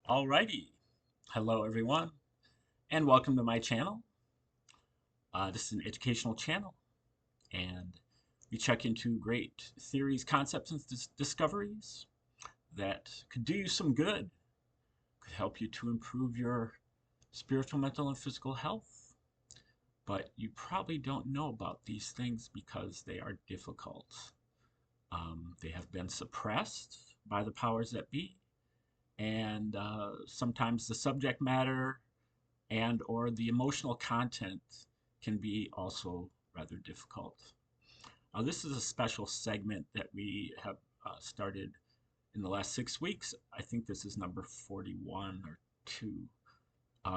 Alrighty, hello everyone, and welcome to my channel. This is an educational channel, and we check into great theories, concepts, and discoveries that could do you some good, could help you to improve your spiritual, mental, and physical health. But you probably don't know about these things because they are difficult. They have been suppressed by the powers that be, and sometimes the subject matter and or the emotional content can be also rather difficult. This is a special segment that we have started in the last 6 weeks. I think this is number 41 or 2,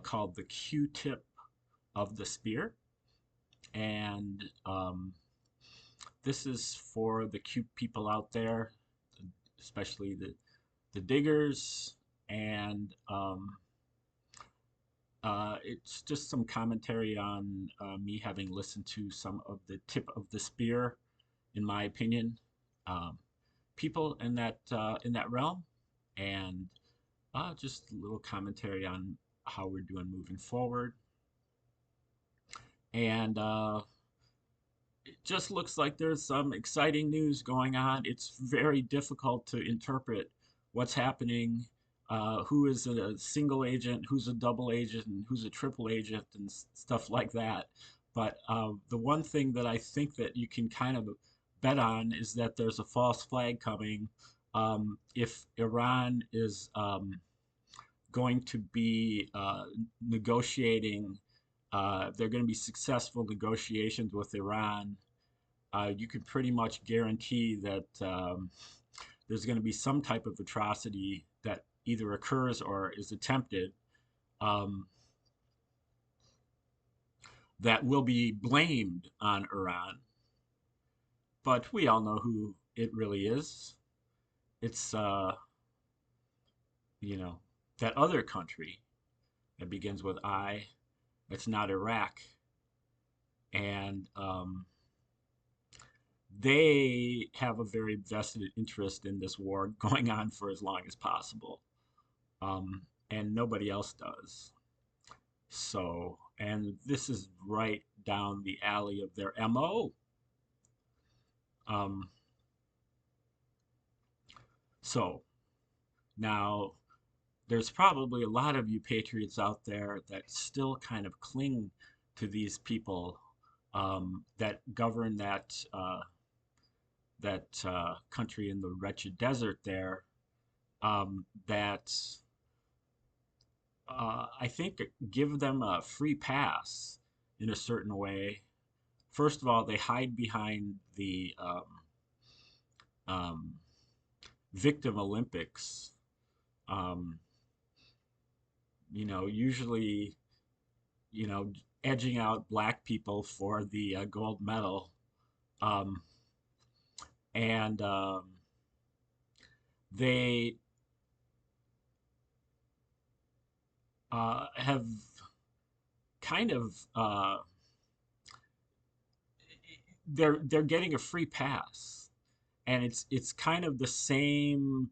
called the Q-tip of the spear. And this is for the cute people out there, especially the diggers, and it's just some commentary on me having listened to some of the tip of the spear, in my opinion, um, people in that realm, and just a little commentary on how we're doing moving forward. And it just looks like there's some exciting news going on. It's very difficult to interpret what's happening, who is a single agent, who's a double agent, and who's a triple agent, and stuff like that. But the one thing that I think that you can kind of bet on is that there's a false flag coming. If Iran is going to be negotiating, they're going to be successful negotiations with Iran, you could pretty much guarantee that there's going to be some type of atrocity that either occurs or is attempted, um, that will be blamed on Iran. But we all know who it really is. It's, you know, that other country that begins with I. It's not Iraq. And they have a very vested interest in this war going on for as long as possible. And nobody else does. So, and this is right down the alley of their MO. Um, so now there's probably a lot of you patriots out there that still kind of cling to these people that govern that country in the wretched desert there, that I think give them a free pass in a certain way. First of all, they hide behind the um, victim Olympics. Um, Usually, you know, edging out black people for the gold medal. Um, and They have kind of they're getting a free pass, and it's kind of the same,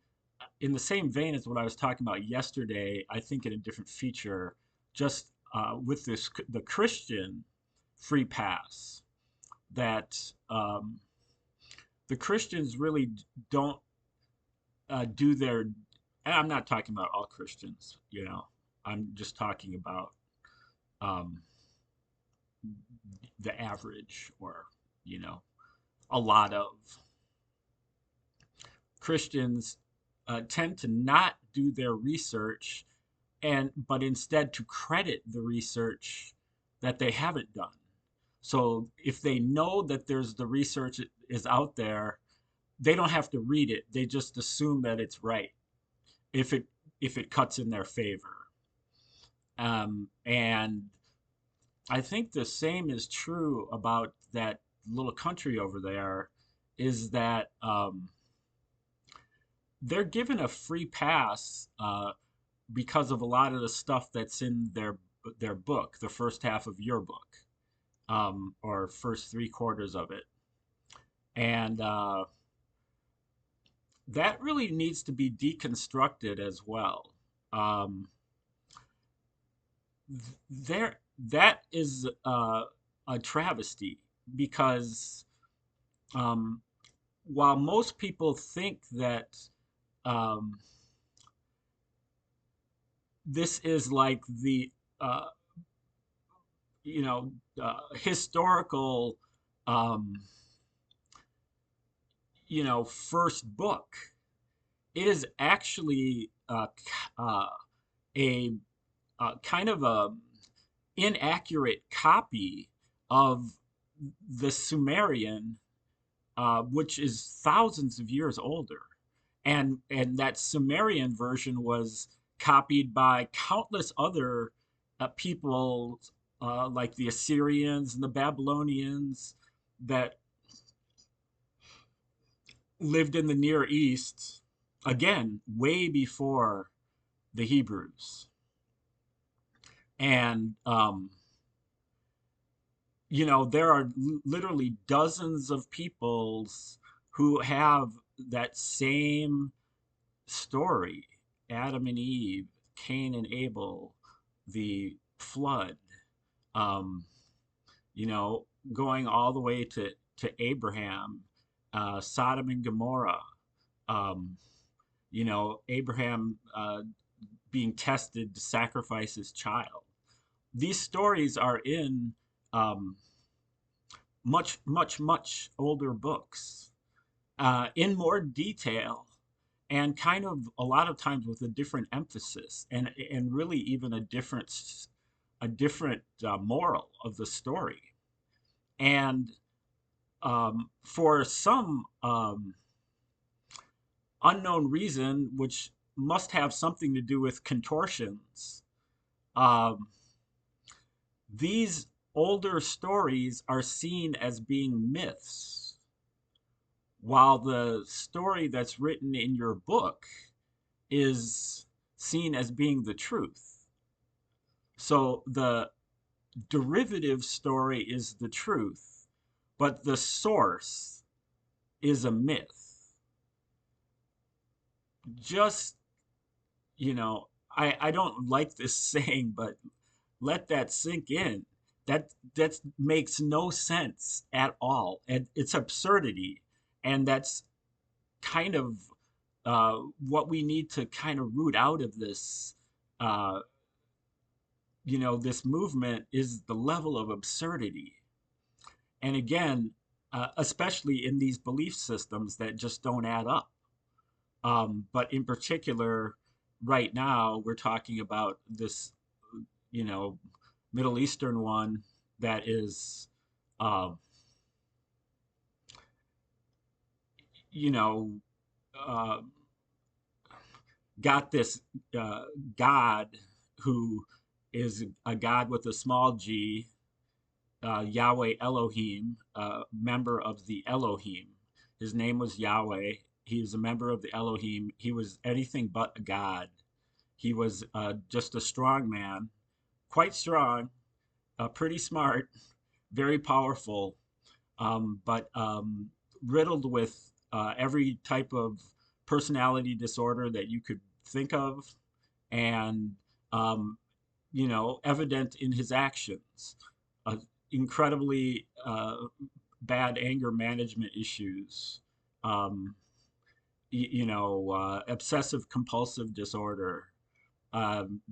in the same vein as what I was talking about yesterday. I think in a different feature, just with the Christian free pass, that the Christians really don't do their. And I'm not talking about all Christians, I'm just talking about um, the average, or you know a lot of Christians tend to not do their research, and but instead to credit the research that they haven't done. So if they know that there's the research is out there, they don't have to read it. They just assume that it's right if it cuts in their favor. And I think the same is true about that little country over there. Is that they're given a free pass because of a lot of the stuff that's in their book, the first half of your book, or first 3/4 of it, and that really needs to be deconstructed as well. Um, there, that is a travesty because um, while most people think that um, this is like the uh, historical um, first book, it is actually uh, a, kind of a inaccurate copy of the Sumerian, which is thousands of years older, and that Sumerian version was copied by countless other people, like the Assyrians and the Babylonians that lived in the Near East, again, way before the Hebrews. And, there are literally dozens of peoples who have that same story: Adam and Eve, Cain and Abel, the flood, um, going all the way to Abraham, Sodom and Gomorrah, um, Abraham being tested to sacrifice his child. These stories are in um, much, much, much older books, in more detail, and kind of a lot of times with a different emphasis, and really even a different moral of the story. And for some unknown reason, which must have something to do with contortions, um, these older stories are seen as being myths, while the story that's written in your book is seen as being the truth. So the derivative story is the truth, but the source is a myth. Just, I don't like this saying, but let that sink in. That makes no sense at all. And it's absurdity. And that's kind of what we need to kind of root out of this, uh, this movement, is the level of absurdity. And again, especially in these belief systems that just don't add up. But in particular, right now, we're talking about this, you know, Middle Eastern one that is, uh, you know, uh, got this uh, God who is a God with a small g, Yahweh Elohim, member of the Elohim. His name was Yahweh. He was a member of the Elohim. He was anything but a God. He was just a strong man, quite strong, pretty smart, very powerful, but riddled with every type of personality disorder that you could think of, and evident in his actions. Uh, Incredibly bad anger management issues, um, obsessive compulsive disorder,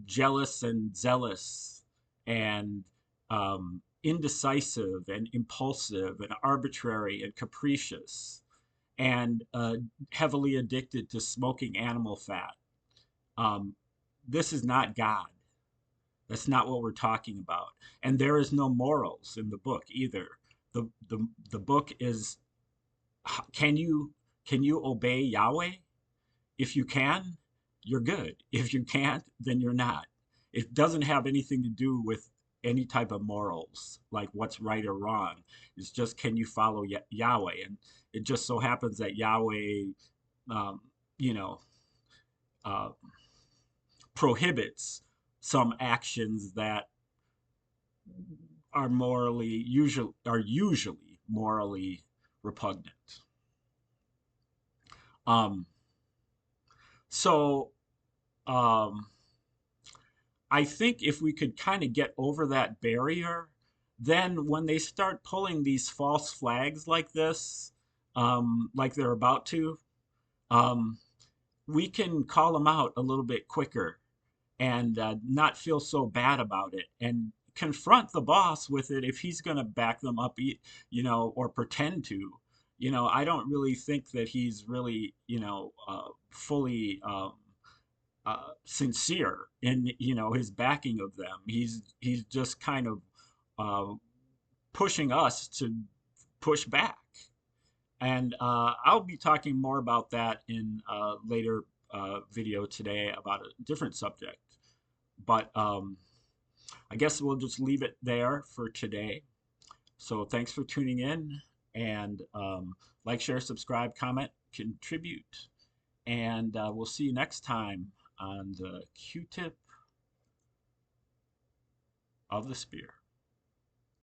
jealous and zealous, and indecisive and impulsive and arbitrary and capricious, and heavily addicted to smoking animal fat. Um, this is not God. That's not what we're talking about. And there is no morals in the book either. The book is, can you obey Yahweh? If you can, you're good. If you can't, then you're not. It doesn't have anything to do with any type of morals, like what's right or wrong. It's just, can you follow Yahweh? And it just so happens that Yahweh, um, you know, uh, prohibits some actions that are usually morally repugnant. Um, so, um, I think if we could kind of get over that barrier, then when they start pulling these false flags like this, like they're about to, um, we can call them out a little bit quicker and not feel so bad about it and confront the boss with it if he's going to back them up, or pretend to. I don't really think that he's really, fully sincere in, his backing of them. He's just kind of uh, pushing us to push back. And I'll be talking more about that in a later video today about a different subject. But I guess we'll just leave it there for today. So thanks for tuning in, and like, share, subscribe, comment, contribute. And we'll see you next time on the Q-tip of the spear.